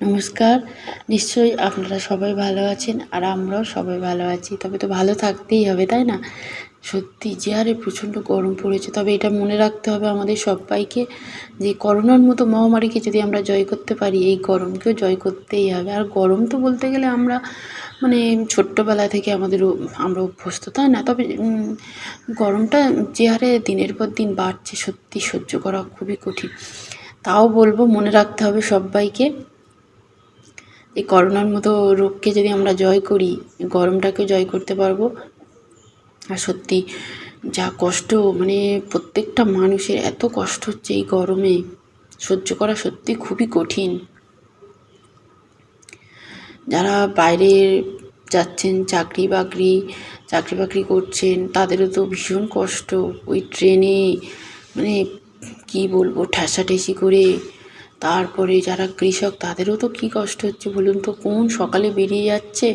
নমস্কার। নিশ্চয়ই আপনারা সবাই ভালো আছেন আর আমরাও সবাই ভালো আছি। তবে তো ভালো থাকতেই হবে, তাই না? সত্যি যে হারে প্রচণ্ড গরম পড়েছে, তবে এটা মনে রাখতে হবে আমাদের সব্বাইকে যে করোনার মতো মহামারীকে যদি আমরা জয় করতে পারি, এই গরমকেও জয় করতেই হবে। আর গরম তো বলতে গেলে আমরা মানে ছোট্টবেলা থেকে আমরা অভ্যস্ত, তাই না? তবে গরমটা যে হারে দিনের পর দিন বাড়ছে, সত্যি সহ্য করা খুবই কঠিন। তাও বলব মনে রাখতে হবে সব্বাইকে, এই করোনার মতো রোগকে যদি আমরা জয় করি, গরমটাকে জয় করতে পারবো। আর সত্যি যা কষ্ট, মানে প্রত্যেকটা মানুষের এত কষ্ট হচ্ছে এই গরমে, সহ্য করা সত্যি খুবই কঠিন। যারা বাইরে যাচ্ছেন চাকরি বাকরি করছেন, তাদেরও তো ভীষণ কষ্ট। ওই ট্রেনে মানে কি বলবো, ঠেসাঠেসি করে। তারপরে যারা কৃষক, তাদেরও তো কী কষ্ট হচ্ছে বলুন তো। কোন সকালে বেরিয়ে যাচ্ছে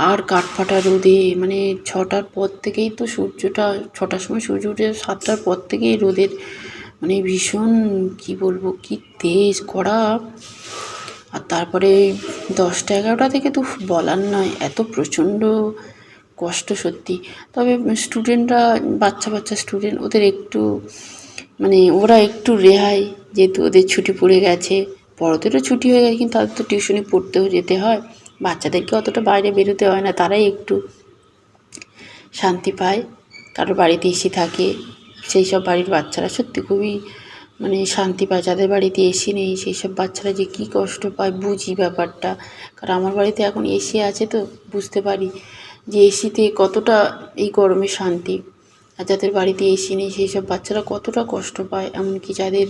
আর কাঠফাটা রোদে, মানে 6টার পর থেকেই তো সূর্যটা, 6টার সময় সূর্য উঠে 7টার পর থেকেই রোদের মানে ভীষণ কি বলবো, কি তেজ কড়া। আর তারপরে 10টা 11টা থেকে তো বলার নয়, এত প্রচণ্ড কষ্ট সত্যি। তবে স্টুডেন্টরা, বাচ্চা স্টুডেন্ট, ওদের একটু মানে ওরা একটু রেহাই, যেহেতু ওদের ছুটি পড়ে গেছে। বড়দেরও ছুটি হয়ে গেছে, কিন্তু তাদের তো টিউশনে পড়তেও যেতে হয়। বাচ্চাদেরকে অতটা বাইরে বেরোতে হয় না, তারাই একটু শান্তি পায়। কারোর বাড়িতে এসি থাকে, সেই সব বাড়ির বাচ্চারা সত্যি খুবই মানে শান্তি পায়। যাদের বাড়িতে এসি নেই, সেই সব বাচ্চারা যে কী কষ্ট পায় বুঝি ব্যাপারটা। কারণ আমার বাড়িতে এখন এসি আছে, তো বুঝতে পারি যে এসিতে কতটা এই গরমে শান্তি। আর যাদের বাড়িতে এসি নেই, সেই সব বাচ্চারা কতটা কষ্ট পায়। এমনকি যাদের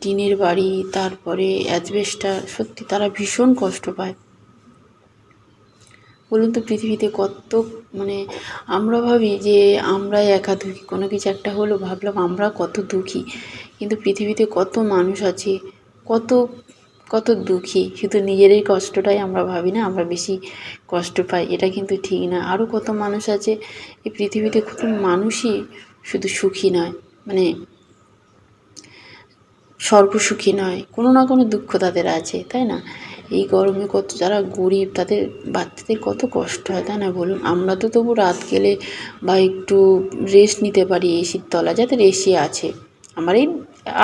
টিনের বাড়ি, তারপরে অ্যাজবেস্টার, সত্যি তারা ভীষণ কষ্ট পায়। বলুন তো, পৃথিবীতে কত মানে আমরা ভাবি যে আমরাই একা দুঃখী, কোনো কিছু একটা হলো ভাবলাম আমরা কত দুঃখী, কিন্তু পৃথিবীতে কত মানুষ আছে কত কত দুঃখী। শুধু নিজেরই কষ্টটাই আমরা ভাবি না, আমরা বেশি কষ্ট পাই, এটা কিন্তু ঠিক না। আরও কত মানুষ আছে এই পৃথিবীতে, কত মানুষই শুধু সুখী নয়, মানে সর্বসুখী নয়, কোনো না কোনো দুঃখ তাদের আছে, তাই না? এই গরমে কত যারা গরিব, তাদের বাচ্চাদের কত কষ্ট হয়, তাই না বলুন? আমরা তো তবু রাত গেলে বা একটু রেস্ট নিতে পারি এসির তলায়, যাদের এসি আছে। আমার এই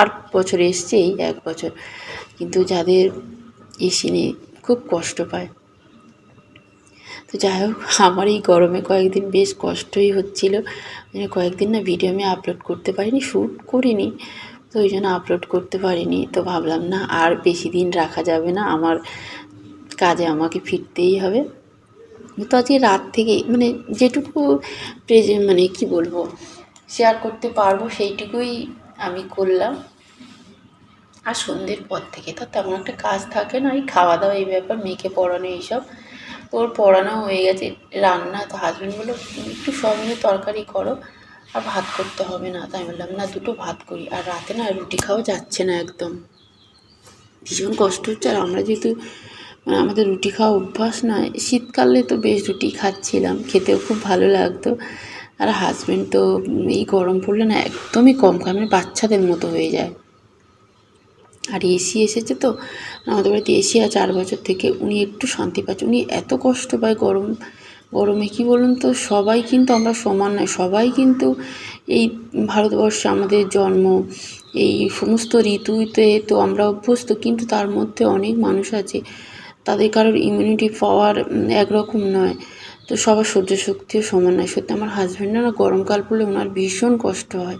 8 বছর এসছে, এই 1 বছর, কিন্তু যাদের এসি নেই খুব কষ্ট পায়। তো যাই হোক, আমার এই গরমে কয়েকদিন বেশ কষ্টই হচ্ছিল। কয়েকদিন না ভিডিও আমি আপলোড করতে পারিনি, শ্যুট করিনি, তো ওই জন্য আপলোড করতে পারিনি। তো ভাবলাম না আর বেশি দিন রাখা যাবে না, আমার কাজে আমাকে ফিরতেই হবে। তো আজকে রাত থেকে মানে যেটুকু মানে কি বলবো, শেয়ার করতে পারবো সেইটুকুই আমি করলাম। আর সন্ধ্যের পর থেকে তো তেমন একটা কাজ থাকে না, এই খাওয়া দাওয়া, এই ব্যাপার, মেয়েকে পড়ানো, এইসব। তো ওর পড়ানো হয়ে গেছে। রান্না তো হাজব্যান্ড বললো একটু সয়াবিনের তরকারি করো, আর ভাত করতে হবে না। তাই বললাম না, দুটো ভাত করি। আর রাতে না রুটি খাওয়া যাচ্ছে না একদম, ভীষণ কষ্ট হচ্ছে। আর আমরা যেহেতু মানে আমাদের রুটি খাওয়া অভ্যাস নয়, শীতকালে তো বেশ রুটি খাচ্ছিলাম, খেতেও খুব ভালো লাগতো। আর হাজব্যান্ড তো এই গরম পড়লে না একদমই কম খায়, মানে বাচ্চাদের মতো হয়ে যায়। আর এসি এসেছে তো, আমাদের বাড়িতে এসি আছে 8 বছর থেকে, উনি একটু শান্তি পাচ্ছে। উনি এত কষ্ট পায় গরমে কী বলুন তো। সবাই কিন্তু আমরা সমান নয়, সবাই কিন্তু এই ভারতবর্ষে আমাদের জন্ম, এই সমস্ত ঋতুতে তো আমরা অভ্যস্ত, কিন্তু তার মধ্যে অনেক মানুষ আছে তাদের কারোর ইমিউনিটি পাওয়ার একরকম নয়, তো সবার সহ্য শক্তিও সমান নয়। সত্যি আমার হাজব্যান্ডের না গরমকাল পড়লে ওনার ভীষণ কষ্ট হয়,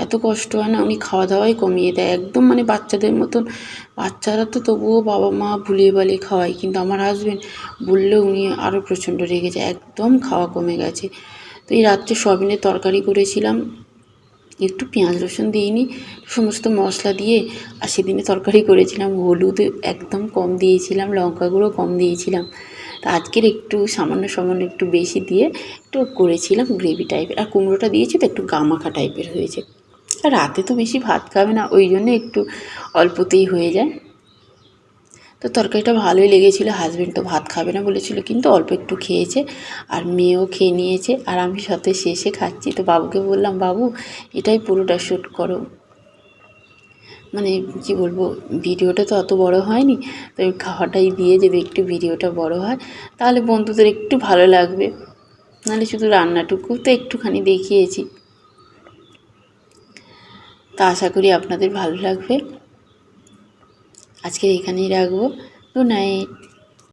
এত কষ্ট হয় না, উনি খাওয়া দাওয়াই কমিয়ে দেয় একদম, মানে বাচ্চাদের মতন। বাচ্চারা তো তবুও বাবা মা ভুলিয়ে বালিয়ে খাওয়ায়, কিন্তু আমার হাজব্যান্ড বললেও উনি আরও প্রচণ্ড রেগে যায়, একদম খাওয়া কমে গেছে। তো এই রাত্রে সয়াবিনের তরকারি করেছিলাম, একটু পেঁয়াজ রসুন দিইনি, সমস্ত মশলা দিয়ে। আর সেদিনে তরকারি করেছিলাম হলুদ একদম কম দিয়েছিলাম, লঙ্কা গুঁড়ো কম দিয়েছিলাম। তা আজকের একটু সামান্য একটু বেশি দিয়ে একটু করেছিলাম গ্রেভি টাইপের। আর কুমড়োটা দিয়েছি তো একটু গামাখা টাইপের হয়েছে। আর রাতে তো বেশি ভাত খাবে না, ওই জন্য একটু অল্পতেই হয়ে যায়। তো তরকারিটা ভালোই লেগেছিলো। হাজব্যান্ড তো ভাত খাবে না বলেছিল, কিন্তু অল্প একটু খেয়েছে। আর মেয়েও খেয়ে নিয়েছে, আর আমি সাথে শেষে খাচ্ছি। তো বাবুকে বললাম, বাবু এটাই পুরোটা শ্যুট করো। মানে কি বলবো, ভিডিওটা তো অত বড় হয়নি, তো ওই খাওয়াটাই দিয়ে যদি একটু ভিডিওটা বড় হয় তাহলে বন্ধুদের একটু ভালো লাগবে। নাহলে শুধু রান্নাটুকু তো একটুখানি দেখিয়েছি। তা আশা করি আপনাদের ভালো লাগবে। আজকে এখানেই রাখবো। Good night.